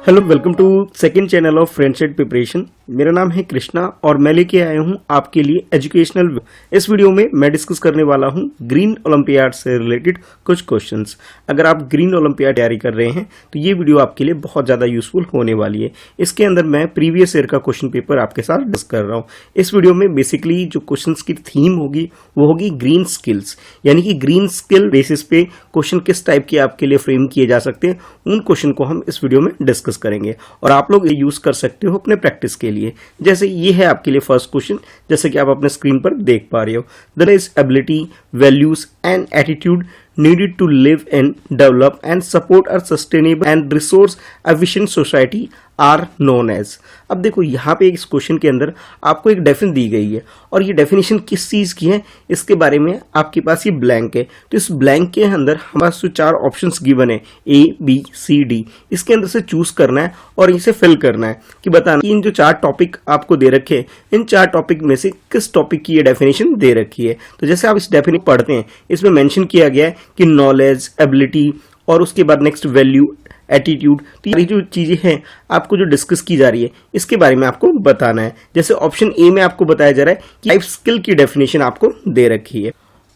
Hello, welcome to second channel of friendship preparation. मेरा नाम है कृष्णा और मैं लेके आया हूं आपके लिए एजुकेशनल। इस वीडियो में मैं डिस्कस करने वाला हूं ग्रीन ओलंपियाड से रिलेटेड कुछ क्वेश्चंस। अगर आप ग्रीन ओलंपियाड तैयारी कर रहे हैं तो ये वीडियो आपके लिए बहुत ज़्यादा यूजफुल होने वाली है। इसके अंदर मैं प्रीवियस ईयर का क्वेश्चन पेपर आपके साथ डिस्कस कर रहा हूँ। इस वीडियो में बेसिकली जो क्वेश्चन की थीम होगी वो होगी ग्रीन स्किल्स, यानी कि ग्रीन स्किल बेसिस पे क्वेश्चन किस टाइप के आपके लिए फ्रेम किए जा सकते हैं, उन क्वेश्चन को हम इस वीडियो में डिस्कस करेंगे और आप लोग ये यूज कर सकते हो अपने प्रैक्टिस के लिए। जैसे ये है आपके लिए फर्स्ट क्वेश्चन, जैसे कि आप अपने स्क्रीन पर देख पा रहे हो। There is ability, values and attitude needed to live and develop and support a sustainable and resource efficient society are known as। अब देखो यहाँ पे इस क्वेश्चन के अंदर आपको एक डेफिनेशन दी गई है और ये डेफिनेशन किस चीज़ की है इसके बारे में आपके पास ये ब्लैंक है। तो इस ब्लैंक के अंदर हमारे पास जो चार ऑप्शंस गिवन है A, B, C, D, इसके अंदर से चूज करना है और इसे फिल करना है कि बताना कि इन जो चार टॉपिक आपको दे रखे हैं इन चार टॉपिक में से किस टॉपिक की ये डेफिनेशन दे रखी है। तो जैसे आप इस डेफिनेशन पढ़ते हैं इसमें मेंशन किया गया है कि नॉलेज, एबिलिटी और उसके बाद नेक्स्ट वैल्यू, एटीट्यूड। तो ये जो चीजें हैं आपको जो डिस्कस की जा रही है इसके बारे में आपको बताना है। जैसे ऑप्शन ए में आपको बताया जा रहा है कि लाइफ स्किल की डेफिनेशन आपको दे रखी है।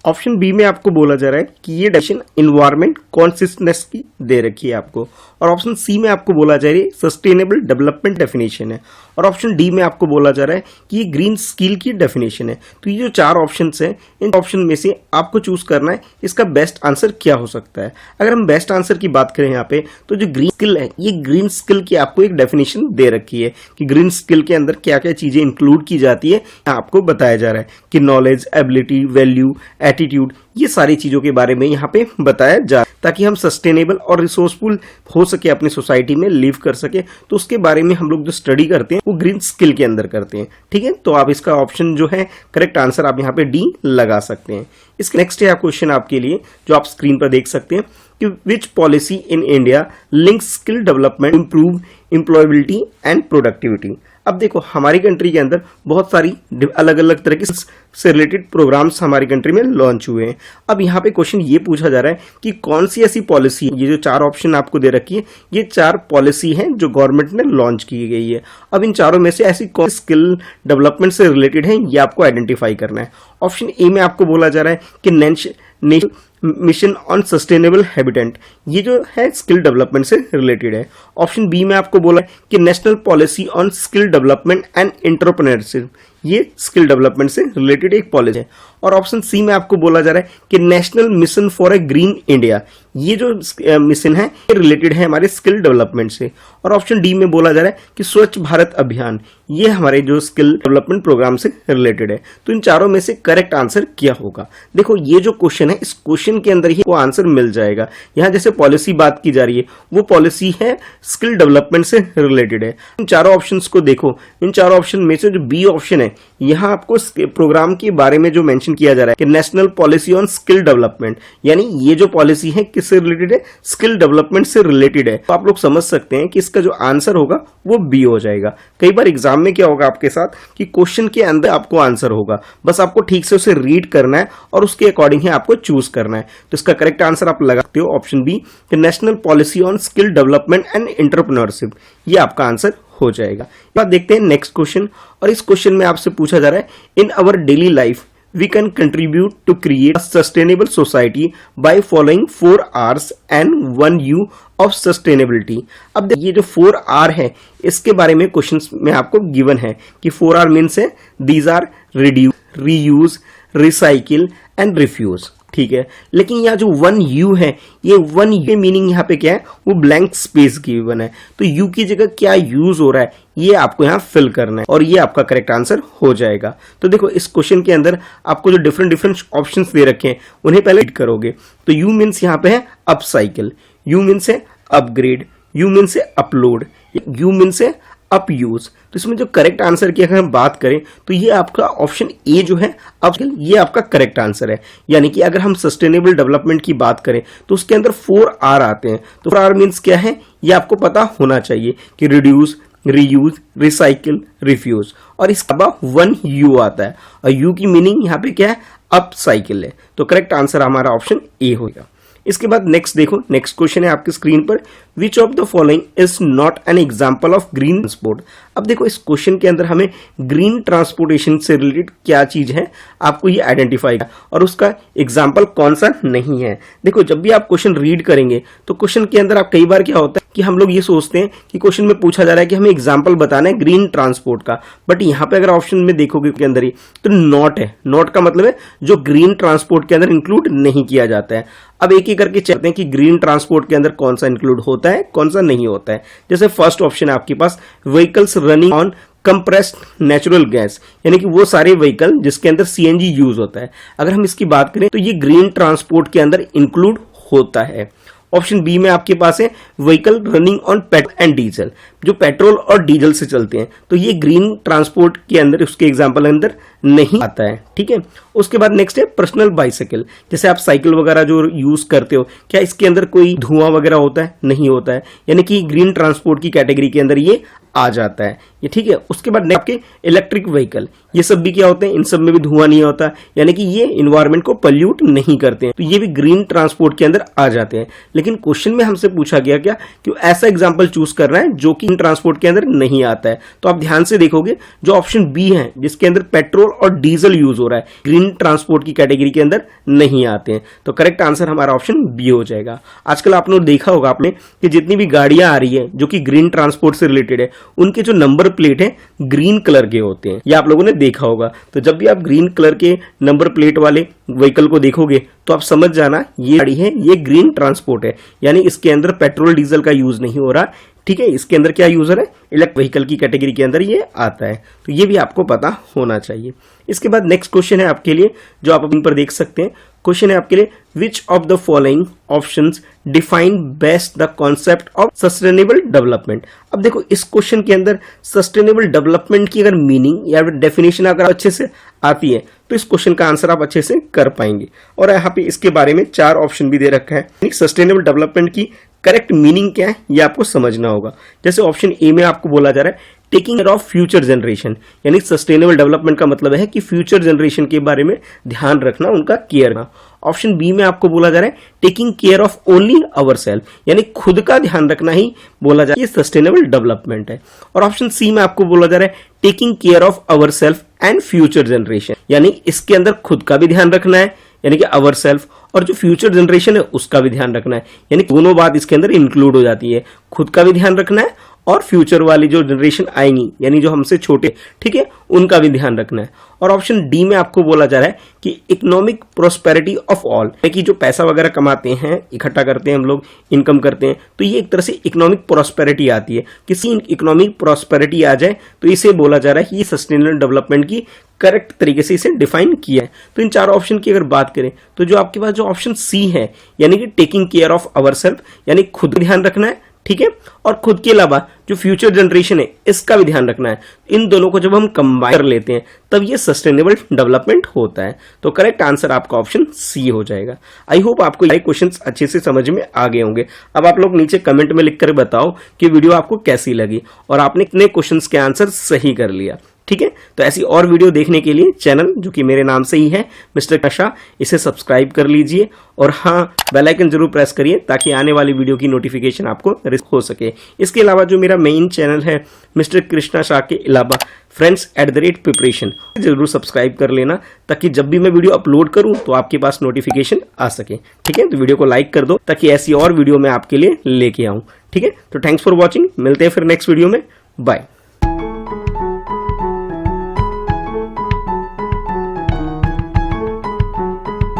ऑप्शन बी में आपको बोला जा रहा है कि ये डेफिनेशन इन्वायरमेंट कॉन्सिस्टेंस की दे रखी है आपको, और ऑप्शन सी में आपको बोला जा रहा है सस्टेनेबल डेवलपमेंट डेफिनेशन है, और ऑप्शन डी में आपको बोला जा रहा है कि ये ग्रीन स्किल की डेफिनेशन है। तो ये जो चार ऑप्शंस हैं इन ऑप्शन में से आपको चूज करना है इसका बेस्ट आंसर क्या हो सकता है। अगर हम बेस्ट आंसर की बात करें यहाँ पे तो जो ग्रीन स्किल है ये ग्रीन स्किल की आपको एक डेफिनेशन दे रखी है कि ग्रीन स्किल के अंदर क्या क्या चीजें इंक्लूड की जाती है आपको बताया जा रहा है कि नॉलेज, एबिलिटी, वैल्यू, एटीट्यूड, ये सारी चीजों के बारे में यहाँ पे बताया जा ताकि हम सस्टेनेबल और रिसोर्सफुल हो सके, अपनी सोसाइटी में लिव कर सके। तो उसके बारे में हम लोग जो स्टडी करते हैं वो ग्रीन स्किल के अंदर करते हैं। ठीक है, तो आप इसका ऑप्शन जो है करेक्ट आंसर आप यहाँ पे डी लगा सकते हैं। इसके नेक्स्ट है क्वेश्चन आपके लिए जो आप स्क्रीन पर देख सकते हैं कि विच policy in India links skill development, improve employability and productivity. अब देखो हमारी कंट्री के अंदर बहुत सारी अलग अलग तरह के से रिलेटेड प्रोग्राम्स हमारी कंट्री में लॉन्च हुए हैं। अब यहाँ पे क्वेश्चन ये पूछा जा रहा है कि कौन सी ऐसी पॉलिसी, ये जो चार ऑप्शन आपको दे रखी है ये चार पॉलिसी हैं जो गवर्नमेंट ने लॉन्च की गई है। अब इन चारों में से ऐसी कौन सी स्किल डेवलपमेंट से रिलेटेड है ये आपको आइडेंटिफाई करना है। ऑप्शन ए में आपको बोला जा रहा है कि national mission on sustainable habitat, ये जो है स्किल डेवलपमेंट से रिलेटेड है। ऑप्शन बी में आपको बोला है कि national policy on skill development and entrepreneurship, ये स्किल डेवलपमेंट से रिलेटेड एक पॉलिसी है। और ऑप्शन सी में आपको बोला जा रहा है कि national mission for a green India, ये जो मिशन है ये रिलेटेड है हमारे स्किल डेवलपमेंट से। और ऑप्शन डी में बोला जा रहा है कि स्वच्छ भारत अभियान, ये हमारे जो स्किल डेवलपमेंट प्रोग्राम से रिलेटेड है। तो इन चारों में से करेक्ट आंसर क्या होगा। देखो ये जो क्वेश्चन है इस क्वेश्चन के अंदर ही वो आंसर मिल जाएगा। यहाँ जैसे पॉलिसी बात की जा रही है वो पॉलिसी है स्किल डेवलपमेंट से रिलेटेड है। इन चारों ऑप्शंस को देखो, इन चारों ऑप्शन में से जो बी ऑप्शन है यहाँ आपको प्रोग्राम के बारे में जो मेंशन किया जा रहा है कि national policy on skill development, यानी ये जो पॉलिसी है किससे रिलेटेड है, स्किल डेवलपमेंट से रिलेटेड है। तो आप लोग समझ सकते हैं कि इसका जो आंसर होगा वो बी हो जाएगा। कई बार एग्जाम में क्या होगा आपके साथ कि क्वेश्चन के अंदर आपको आंसर होगा, बस आपको ठीक से उसे रीड करना है और उसके अकॉर्डिंग ही आपको चूज करना है। तो इसका करेक्ट आंसर आप लगाते हो option B, national policy on skill development and entrepreneurship, ये आपका आंसर हो जाएगा। बात देखते हैं नेक्स्ट क्वेश्चन, और इस क्वेश्चन में आपसे पूछा जा रहा है in our daily life we can contribute to create a sustainable society by following 4 R's and 1 U of sustainability। अब ये जो 4 R है इसके बारे में क्वेश्चंस में आपको गिवन है कि 4 R मीन्स है these are reduce, reuse, recycle and refuse। ठीक है, लेकिन यहाँ जो 1 U है ये 1 U मीनिंग यहाँ पे क्या है वो ब्लैंक स्पेस गिवन है। तो U की जगह क्या यूज हो रहा है ये आपको यहाँ फिल करना है और ये आपका करेक्ट आंसर हो जाएगा। तो देखो इस क्वेश्चन के अंदर आपको जो डिफरेंट ऑप्शंस दे रखे हैं उन्हें पहले रीड करोगे। तो U मीन्स यहाँ पे है अपसाइकिल, U मीन्स है अपग्रेड, U मीन्स है अपलोड, U मीन्स है अप यूज। तो इसमें जो करेक्ट आंसर की अगर हम बात करें तो ये आपका ऑप्शन ए जो है अब ये आपका करेक्ट आंसर है। यानी कि अगर हम सस्टेनेबल डेवलपमेंट की बात करें तो उसके अंदर 4 आर आते हैं। तो 4 आर मीन्स क्या है ये आपको पता होना चाहिए कि रिड्यूस, रीयूज, रिसाइकिल, रिफ्यूज, और इसके अलावा 1 यू आता है और यू की मीनिंग यहाँ पे क्या है अप साइकिल है। तो करेक्ट आंसर हमारा ऑप्शन ए होगा। इसके बाद नेक्स्ट देखो, नेक्स्ट क्वेश्चन है आपकी स्क्रीन पर, which of the following is not an example of green transport. अब देखो इस क्वेश्चन के अंदर हमें ग्रीन ट्रांसपोर्टेशन से रिलेटेड क्या चीज है आपको ये आइडेंटिफाई और उसका एग्जाम्पल कौन सा नहीं है। देखो जब भी आप क्वेश्चन रीड करेंगे तो क्वेश्चन के अंदर आप कई बार क्या होता है कि हम लोग ये सोचते हैं कि क्वेश्चन में पूछा जा रहा है कि हमें एग्जाम्पल बताना है ग्रीन ट्रांसपोर्ट का, बट यहाँ पे अगर ऑप्शन में देखोगे के अंदर ही तो नॉट है। नॉट का मतलब है जो ग्रीन ट्रांसपोर्ट के अंदर इंक्लूड नहीं किया जाता है। अब एक एक करके चलते हैं कि ग्रीन ट्रांसपोर्ट के अंदर कौन सा इंक्लूड होता है कौन सा नहीं होता है। जैसे फर्स्ट ऑप्शन है आपके पास vehicles running on compressed natural gas, यानी कि वो सारे व्हीकल जिसके अंदर सीएनजी यूज होता है। अगर हम इसकी बात करें तो ये ग्रीन ट्रांसपोर्ट के अंदर इंक्लूड होता है। ऑप्शन बी में आपके पास है vehicle running on petrol and diesel, जो पेट्रोल और डीजल से चलते हैं, तो ये ग्रीन ट्रांसपोर्ट के अंदर उसके एग्जाम्पल अंदर नहीं आता है। ठीक है, उसके बाद नेक्स्ट है पर्सनल बाइसाइकिल, जैसे आप साइकिल वगैरह जो यूज करते हो, क्या इसके अंदर कोई धुआं वगैरह होता है? नहीं होता है, यानी कि ग्रीन ट्रांसपोर्ट की कैटेगरी के अंदर ये आ जाता है ये। ठीक है, उसके बाद आपके इलेक्ट्रिक व्हीकल, ये सब भी क्या होते हैं? इन सब में भी धुआं नहीं होता, यानी कि ये इन्वायरमेंट को पॉल्यूट नहीं करते हैं, तो ये भी ग्रीन ट्रांसपोर्ट के अंदर आ जाते हैं। लेकिन क्वेश्चन में हमसे पूछा गया क्या कि ऐसा एग्जाम्पल चूज करना है जो कि ट्रांसपोर्ट के अंदर नहीं आता है। तो आप ध्यान से देखोगे जो ऑप्शन बी है जिसके अंदर पेट्रोल और डीजल यूज हो रहा है, ग्रीन ट्रांसपोर्ट की कैटेगरी के अंदर नहीं आते हैं, तो करेक्ट आंसर हमारा ऑप्शन बी हो जाएगा। आजकल आपने देखा होगा आपने कि जितनी भी गाड़ियां आ रही है जो कि ग्रीन ट्रांसपोर्ट से रिलेटेड है, उनके जो नंबर प्लेट है ग्रीन कलर के होते हैं, ये आप लोगों ने देखा होगा। तो जब भी आप ग्रीन कलर के नंबर प्लेट वाले व्हीकल को देखोगे तो आप समझ जाना ये गाड़ी है, ये ग्रीन ट्रांसपोर्ट है, यानी इसके अंदर पेट्रोल डीजल का यूज नहीं हो रहा। ठीक है, इसके अंदर क्या यूजर है? इलेक्ट्रिक व्हीकल की कैटेगरी के अंदर ये आता है, तो ये भी आपको पता होना चाहिए। इसके बाद नेक्स्ट क्वेश्चन है आपके लिए जो आप इन पर देख सकते हैं। क्वेश्चन है आपके लिए which of the following options define best the concept of sustainable development. अब देखो इस क्वेश्चन के अंदर सस्टेनेबल डेवलपमेंट की अगर मीनिंग या डेफिनेशन अगर अच्छे से आती है तो इस क्वेश्चन का आंसर आप अच्छे से कर पाएंगे। और यहाँ पे इसके बारे में 4 ऑप्शन भी दे रखा है। सस्टेनेबल डेवलपमेंट की करेक्ट मीनिंग क्या है ये आपको समझना होगा। जैसे ऑप्शन ए में आपको बोला जा रहा है taking care of future generation, यानी सस्टेनेबल डेवलपमेंट का मतलब है कि फ्यूचर जनरेशन के बारे में ध्यान रखना, उनका केयर करना। ऑप्शन बी में आपको बोला जा रहा है taking care of only our self, यानी खुद का ध्यान रखना ही बोला जा रहा है, ये सस्टेनेबल डेवलपमेंट है। और ऑप्शन सी में आपको बोला जा रहा है taking care of our self and future generation, यानी इसके अंदर खुद का भी ध्यान रखना है, यानी कि अवर सेल्फ, और जो फ्यूचर जनरेशन है उसका भी ध्यान रखना है, यानी दोनों बात इसके अंदर इंक्लूड हो जाती है। खुद का भी ध्यान रखना है और फ्यूचर वाली जो जनरेशन आएंगी यानी जो हमसे छोटे, ठीक है, उनका भी ध्यान रखना है। और ऑप्शन डी में आपको बोला जा रहा है कि इकोनॉमिक प्रोस्पेरिटी ऑफ ऑल, कि जो पैसा वगैरह कमाते हैं, इकट्ठा करते हैं हम लोग, इनकम करते हैं, तो ये एक तरह से इकोनॉमिक प्रोस्पेरिटी आती है। किसी इकोनॉमिक प्रोस्पेरिटी आ जाए तो इसे बोला जा रहा है कि ये सस्टेनेबल डेवलपमेंट की करेक्ट तरीके से इसे डिफाइन किया है। तो इन 4 ऑप्शन की अगर बात करें तो जो आपके पास जो ऑप्शन सी है यानी कि taking care of our self, यानी खुद ध्यान रखना है, ठीक है, और खुद के अलावा जो फ्यूचर जनरेशन है इसका भी ध्यान रखना है, इन दोनों को जब हम कंबाइन कर लेते हैं तब ये सस्टेनेबल डेवलपमेंट होता है। तो करेक्ट आंसर आपका ऑप्शन सी हो जाएगा। आई होप आपको ये क्वेश्चंस अच्छे से समझ में आ गए होंगे। अब आप लोग नीचे कमेंट में लिखकर बताओ कि वीडियो आपको कैसी लगी और आपने कितने क्वेश्चंस के आंसर सही कर लिया। ठीक है, तो ऐसी और वीडियो देखने के लिए चैनल जो कि मेरे नाम से ही है मिस्टर कृष्णा, इसे सब्सक्राइब कर लीजिए और हाँ बेल आइकन जरूर प्रेस करिए ताकि आने वाली वीडियो की नोटिफिकेशन आपको हो सके। इसके अलावा जो मेरा मेन चैनल है मिस्टर कृष्णा शाह के अलावा friends@preparation जरूर सब्सक्राइब कर लेना ताकि जब भी मैं वीडियो अपलोड करूं तो आपके पास नोटिफिकेशन आ सके। ठीक है, तो वीडियो को लाइक कर दो ताकि ऐसी और वीडियो मैं आपके लिए लेके आऊं। ठीक है, तो थैंक्स फॉर वॉचिंग, मिलते हैं फिर नेक्स्ट वीडियो में, बाय।